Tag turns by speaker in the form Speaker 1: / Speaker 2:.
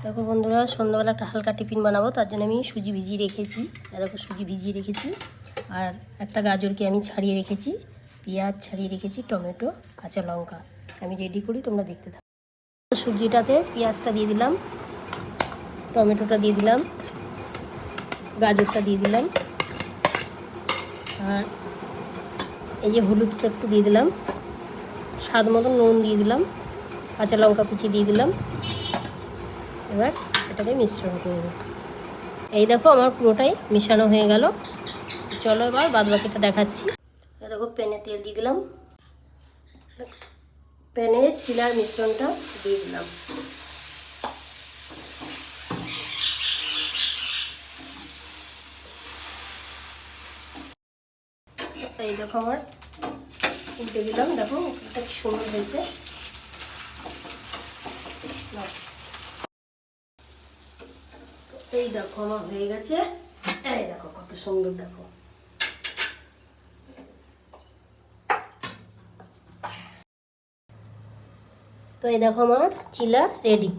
Speaker 1: দেখো বন্ধুরা, সন্ধ্যাবেলা একটা হালকা টিফিন বানাবো, তার জন্য আমি সুজি ভিজিয়ে রেখেছি। দেখো সুজি ভিজিয়ে রেখেছি, আর একটা গাজরকে আমি ছাড়িয়ে রেখেছি, পেঁয়াজ ছাড়িয়ে রেখেছি, টমেটো, কাঁচা লঙ্কা আমি রেডি করি, তোমরা দেখতে থাকো। সুজিটাতে পেঁয়াজটা দিয়ে দিলাম, টমেটোটা দিয়ে দিলাম, গাজরটা দিয়ে দিলাম, আর এই যে হলুদটা একটু দিয়ে দিলাম, স্বাদ মতো নুন দিয়ে দিলাম, কাঁচা লঙ্কা কুচি দিয়ে দিলাম। এবার এটাকে মিশ্রণ করব। এই দেখো আমার পুরোটাই মিশানো হয়ে গেল। চলো এবার বাদবাকিটা দেখাচ্ছি। দেখো প্যানে তেল দিয়ে দিলাম, প্যানে চিলার মিশ্রণটা দিয়ে দিলাম। এই দেখো আমার উল্টে দিলাম, দেখো এটা কি সুন্দর হয়েছে। এই দেখো আমার হয়ে গেছে, এই দেখো কত সুন্দর, দেখো। তো এই দেখো আমার চিলা রেডি।